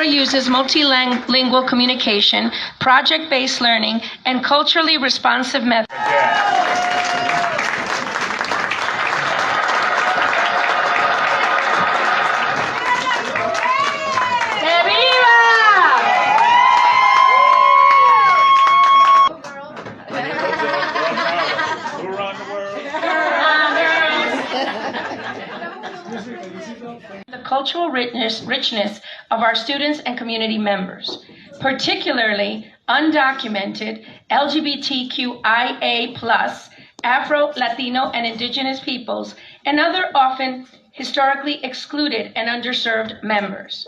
Alejandra uses multilingual communication, project-based learning, and culturally responsive methods. Cultural richness of our students and community members, particularly undocumented LGBTQIA+, Afro, Latino, and Indigenous peoples, and other often historically excluded and underserved members.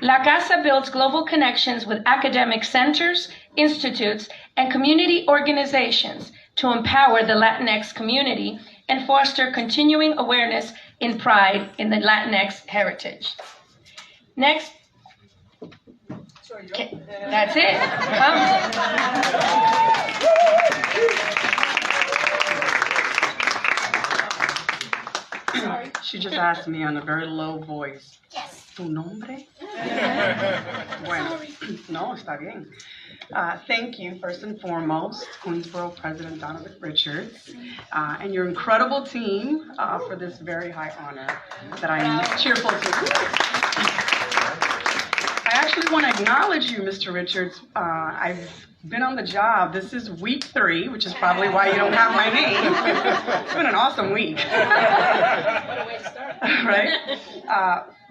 La Casa builds global connections with academic centers, institutes, and community organizations to empower the Latinx community and foster continuing awareness in pride in the Latinx heritage. Next. Okay, that's it. Sorry. She just asked me on a very low voice. Yes. ¿Tu nombre? Bueno, no, está bien. Thank you, first and foremost, Queensboro President Donovan Richards, and your incredible team for this very high honor that I am cheerful to. I actually want to acknowledge you, Mr. Richards. I've been on the job. This is week 3, which is probably why you don't have my name. It's been an awesome week. Right?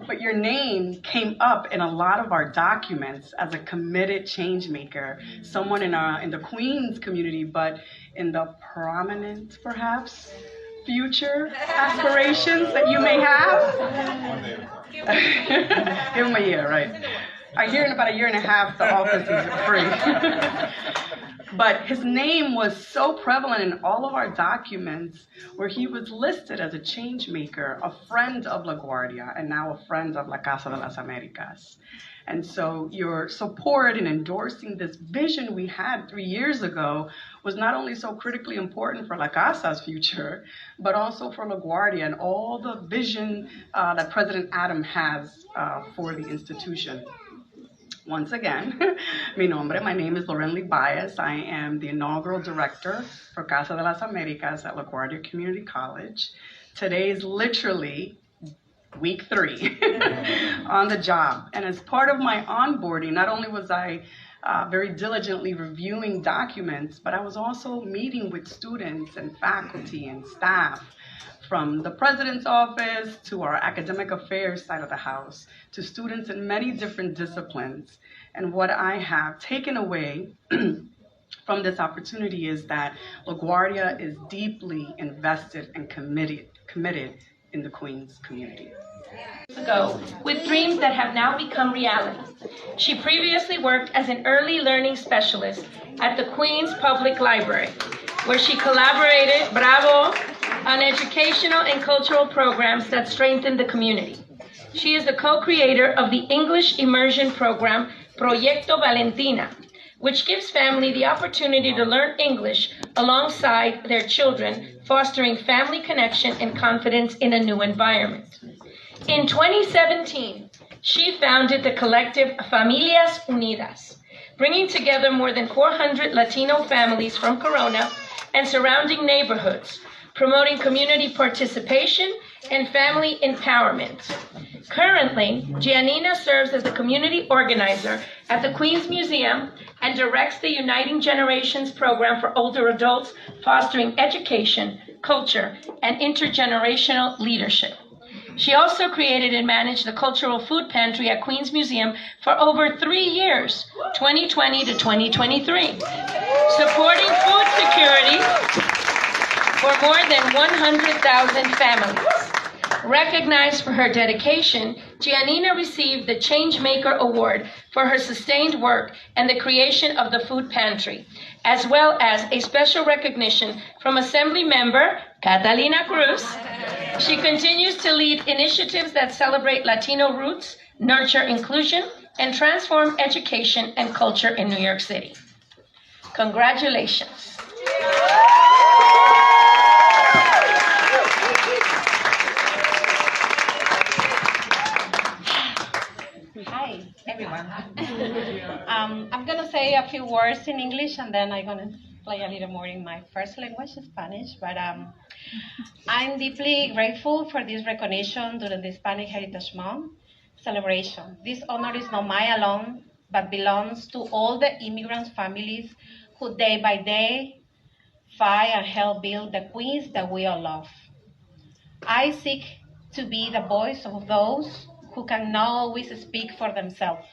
But your name came up in a lot of our documents as a committed change maker, someone in the Queens community, but in the prominent, perhaps, future aspirations that you may have. Give him a year, right? I hear in about 1.5 years the office is free. But his name was so prevalent in all of our documents where he was listed as a change maker, a friend of LaGuardia, and now a friend of La Casa de las Americas. And so your support in endorsing this vision we had 3 years ago was not only so critically important for La Casa's future, but also for LaGuardia and all the vision that President Adam has for the institution. Once again, my name is Loren Lee Baez. I am the inaugural director for Casa de las Americas at LaGuardia Community College. Today is literally week 3 on the job. And as part of my onboarding, not only was I very diligently reviewing documents, but I was also meeting with students and faculty and staff from the president's office to our academic affairs side of the house, to students in many different disciplines. And what I have taken away from this opportunity is that LaGuardia is deeply invested and committed in the Queens community. Ago, with dreams that have now become reality. She previously worked as an early learning specialist at the Queens Public Library, where she collaborated, on educational and cultural programs that strengthen the community. She is the co-creator of the English immersion program, Proyecto Valentina, which gives family the opportunity to learn English alongside their children, fostering family connection and confidence in a new environment. In 2017, she founded the collective Familias Unidas, bringing together more than 400 Latino families from Corona and surrounding neighborhoods, promoting community participation and family empowerment. Currently, Giannina serves as the community organizer at the Queens Museum and directs the Uniting Generations program for older adults, fostering education, culture, and intergenerational leadership. She also created and managed the Cultural Food Pantry at Queens Museum for over 3 years, 2020 to 2023, supporting food security for more than 100,000 families. Recognized for her dedication, Giannina received the Changemaker Award for her sustained work and the creation of the food pantry, as well as a special recognition from Assembly Member Catalina Cruz. She continues to lead initiatives that celebrate Latino roots, nurture inclusion, and transform education and culture in New York City. Congratulations. Hi. everyone. I'm going to say a few words in English, and then I'm going to play a little more in my first language, Spanish. But I'm deeply grateful for this recognition during the Hispanic Heritage Month celebration. This honor is not mine alone, but belongs to all the immigrant families who day by day fight and help build the queens that we all love. I seek to be the voice of those who can not always speak for themselves.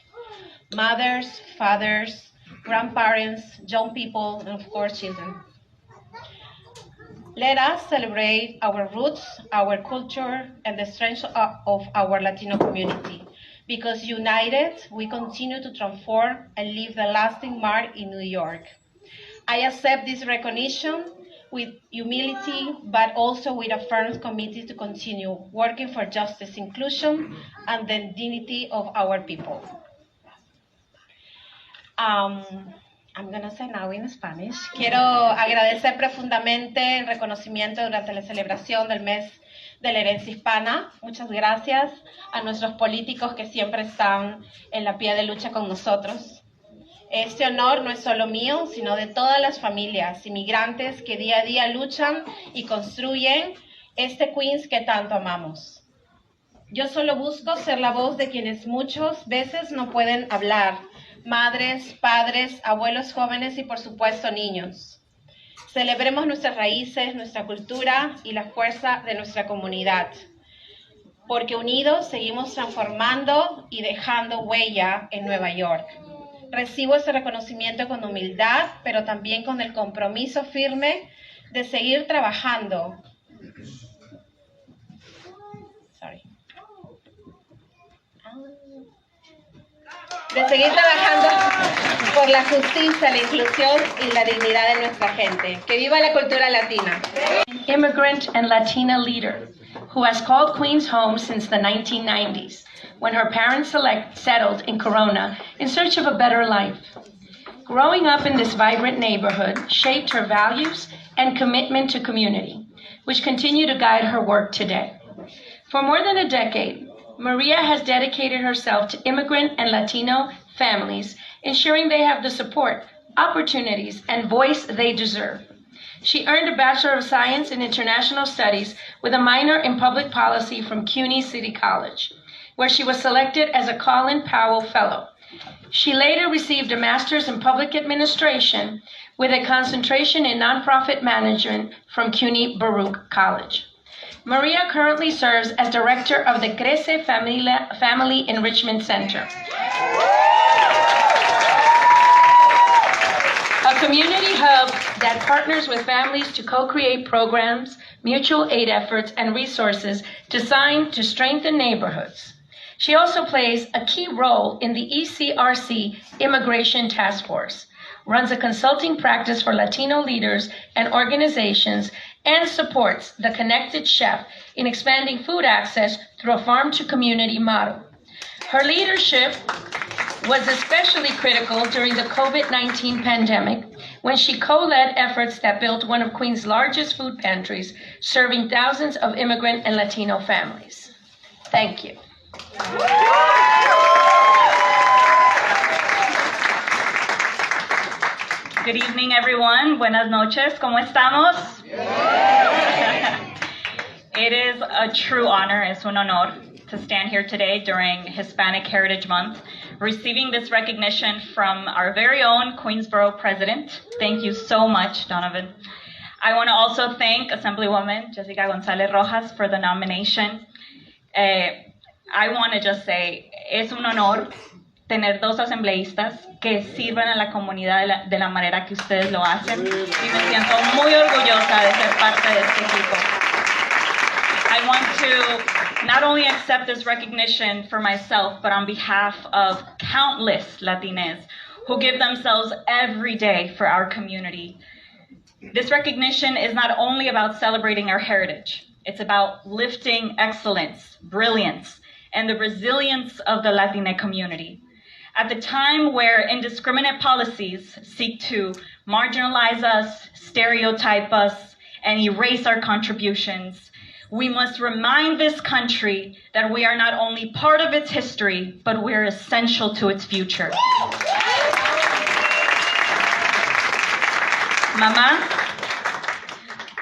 Mothers, fathers, grandparents, young people, and of course children. Let us celebrate our roots, our culture, and the strength of our Latino community. Because united, we continue to transform and leave a lasting mark in New York. I accept this recognition with humility, but also with a firm commitment to continue working for justice, inclusion, and the dignity of our people. I'm going to say now in Spanish. Quiero agradecer profundamente el reconocimiento durante la celebración del mes de la herencia hispana. Muchas gracias a nuestros políticos que siempre están en la pie de lucha con nosotros. Este honor no es solo mío, sino de todas las familias inmigrantes que día a día luchan y construyen este Queens que tanto amamos. Yo solo busco ser la voz de quienes muchas veces no pueden hablar, madres, padres, abuelos jóvenes y por supuesto niños. Celebremos nuestras raíces, nuestra cultura y la fuerza de nuestra comunidad, porque unidos seguimos transformando y dejando huella en Nueva York. Recibo ese reconocimiento con humildad, pero también con el compromiso firme de seguir trabajando. De seguir trabajando por la justicia, la inclusión y la dignidad de nuestra gente. ¡Que viva la cultura latina! Immigrant and Latina leader who has called Queens home since the 1990s, when her parents settled in Corona in search of a better life. Growing up in this vibrant neighborhood shaped her values and commitment to community, which continue to guide her work today. For more than a decade, Maria has dedicated herself to immigrant and Latino families, ensuring they have the support, opportunities, and voice they deserve. She earned a Bachelor of Science in International Studies with a minor in Public Policy from CUNY City College, where she was selected as a Colin Powell Fellow. She later received a Master's in Public Administration with a concentration in Nonprofit Management from CUNY Baruch College. Maria currently serves as director of the Crece Family Enrichment Center, a community hub that partners with families to co-create programs, mutual aid efforts, and resources designed to strengthen neighborhoods. She also plays a key role in the ECRC Immigration Task Force, runs a consulting practice for Latino leaders and organizations, and supports the Connected Chef in expanding food access through a farm-to-community model. Her leadership was especially critical during the COVID-19 pandemic, when she co-led efforts that built one of Queens' largest food pantries, serving thousands of immigrant and Latino families. Thank you. Good evening, everyone. Buenas noches. ¿Cómo estamos? It is a true honor, es un honor, to stand here today during Hispanic Heritage Month, receiving this recognition from our very own Queensboro president. Thank you so much, Donovan. I want to also thank Assemblywoman Jessica Gonzalez Rojas for the nomination. I want to just say, es un honor tener dos asambleístas que sirvan a la comunidad de la manera que ustedes lo hacen, y me siento muy orgullosa de ser parte de este equipo. I want to not only accept this recognition for myself, but on behalf of countless Latinas who give themselves every day for our community. This recognition is not only about celebrating our heritage, it's about lifting excellence, brilliance, and the resilience of the Latina community. At the time where indiscriminate policies seek to marginalize us, stereotype us, and erase our contributions, We must remind this country that we are not only part of its history, but we're essential to its future. Mamá,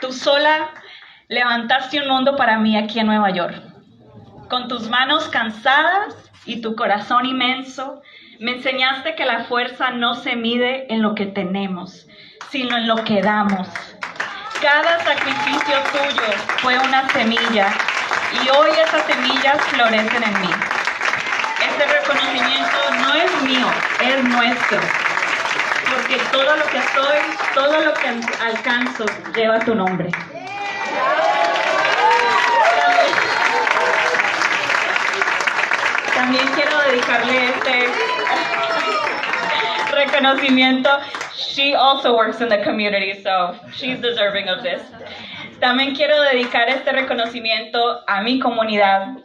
tú sola levantaste un mundo para mí aquí en Nueva York. Con tus manos cansadas y tu corazón inmenso, me enseñaste que la fuerza no se mide en lo que tenemos, sino en lo que damos. Cada sacrificio tuyo fue una semilla y hoy esas semillas florecen en mí. Este reconocimiento no es mío, es nuestro. Porque todo lo que soy, todo lo que alcanzo, lleva tu nombre. También quiero dedicarle este reconocimiento. She also works in the community, so she's deserving of this. También quiero dedicar este reconocimiento a mi comunidad.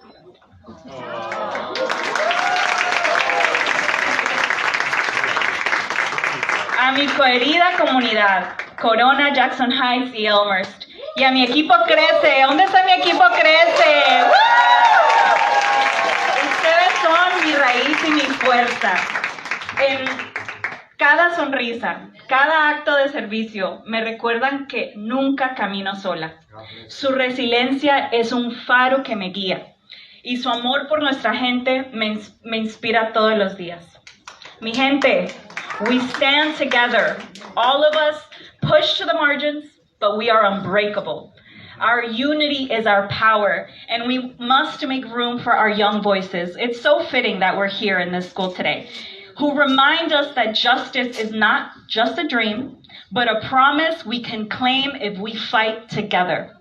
A mi querida comunidad, Corona, Jackson Heights y Elmhurst. Y a mi equipo Crece. ¿Dónde está mi equipo Crece? ¡Woo! Ustedes son mi raíz y mi fuerza. En cada sonrisa, cada acto de servicio, me recuerdan que nunca camino sola. Su resiliencia es un faro que me guía. Y su amor por nuestra gente me inspira todos los días. Mi gente, we stand together. All of us push to the margins, but we are unbreakable. Our unity is our power, and we must make room for our young voices. It's so fitting that we're here in this school today, who remind us that justice is not just a dream, but a promise we can claim if we fight together.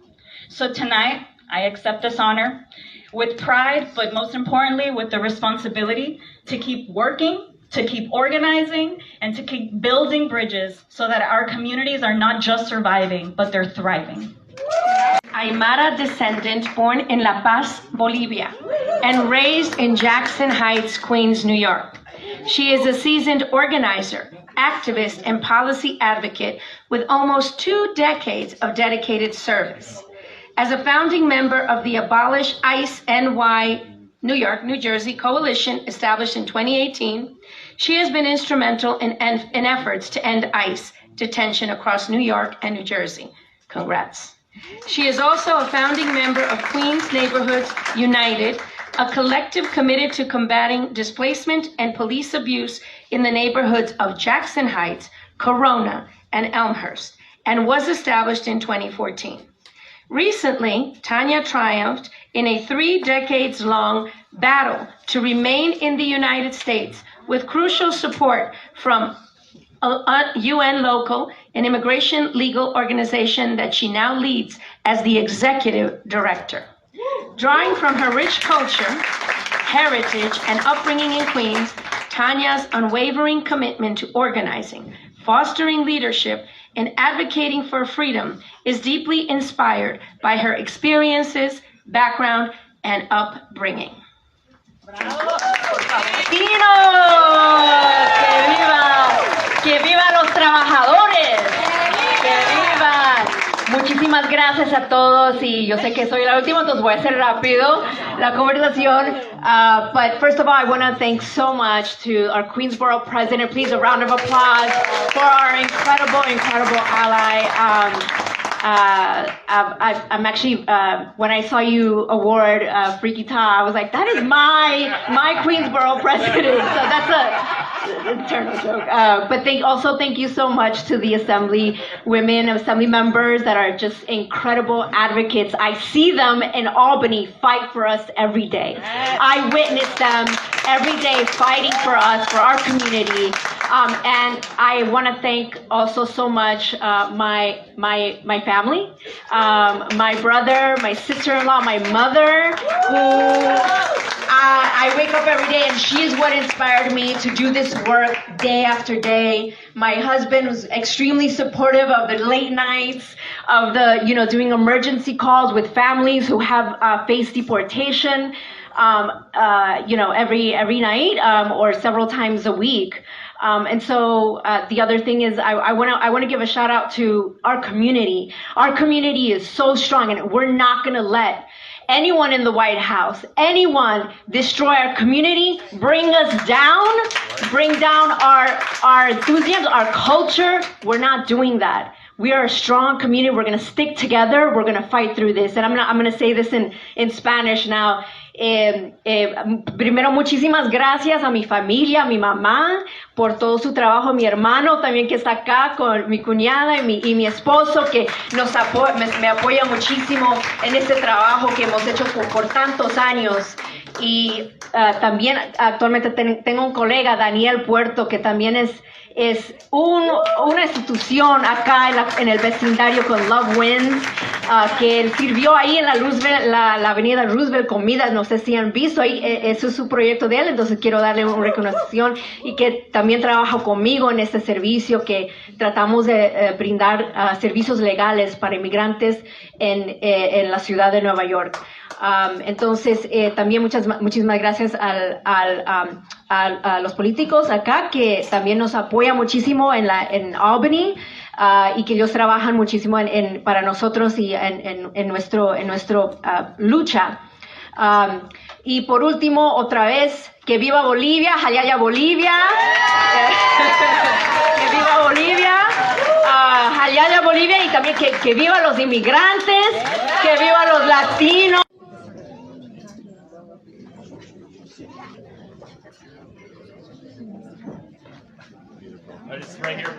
So tonight, I accept this honor with pride, but most importantly, with the responsibility to keep working, to keep organizing, and to keep building bridges so that our communities are not just surviving, but they're thriving. Aymara descendant born in La Paz, Bolivia, and raised in Jackson Heights, Queens, New York. She is a seasoned organizer, activist, and policy advocate with almost 2 decades of dedicated service. As a founding member of the Abolish ICE NY New York, New Jersey coalition established in 2018, she has been instrumental in efforts to end ICE detention across New York and New Jersey. Congrats. She is also a founding member of Queens Neighborhoods United, a collective committed to combating displacement and police abuse in the neighborhoods of Jackson Heights, Corona, and Elmhurst, and was established in 2014. Recently, Tanya triumphed in a 3 decades-long battle to remain in the United States with crucial support from UN Local, an immigration legal organization that she now leads as the executive director. Drawing from her rich culture, heritage, and upbringing in Queens, Tanya's unwavering commitment to organizing, fostering leadership, and advocating for freedom is deeply inspired by her experiences, background, and upbringing. ¡Bravo! ¡Que viva los trabajadores! ¡Que vivan! Muchísimas gracias a todos y yo sé que soy la última, entonces voy a hacer rápido la conversación. But first of all, I want to thank so much to our Queensboro president. Please, a round of applause for our incredible ally. I'm actually, when I saw you award Freaky Ta, I was like, that is my Queensboro president. So that's an internal joke. But thank you so much to the Assembly members that are just incredible advocates. I see them in Albany fight for us every day. I witness them every day fighting for us, for our community. And I want to thank also so much my family, my brother, my sister-in-law, my mother, who I wake up every day and she is what inspired me to do this work day after day. My husband was extremely supportive of the late nights, of the, doing emergency calls with families who have faced deportation. every night or several times a week. And so the other thing is I want to give a shout out to our community. Our community is so strong, and we're not going to let anyone in the White House, anyone destroy our community, bring us down, bring down our enthusiasm, our culture. We're not doing that. We are a strong community. We're going to stick together. We're going to fight through this. And I'm going to say this in Spanish now. Primero, muchísimas gracias a mi familia, a mi mamá, por todo su trabajo, mi hermano también que está acá, con mi cuñada y mi esposo que me apoya muchísimo en este trabajo que hemos hecho por tantos años. Y también actualmente tengo un colega, Daniel Puerto, que también es una institución acá en el vecindario con Love Wins, que él sirvió ahí en la avenida Roosevelt con vidas. No sé si han visto ahí, eso es su proyecto de él, entonces quiero darle una reconocimiento, y que también trabaja conmigo en este servicio que tratamos de brindar servicios legales para inmigrantes en la ciudad de Nueva York. Entonces, también muchísimas gracias a los políticos acá que también nos apoyan muchísimo en Albany, y que ellos trabajan muchísimo para nosotros y en nuestra lucha. Y por último, otra vez, que viva Bolivia, Hayaya Bolivia, que viva Bolivia, Hayaya Bolivia, y también que viva los inmigrantes, que viva los latinos. It's right here.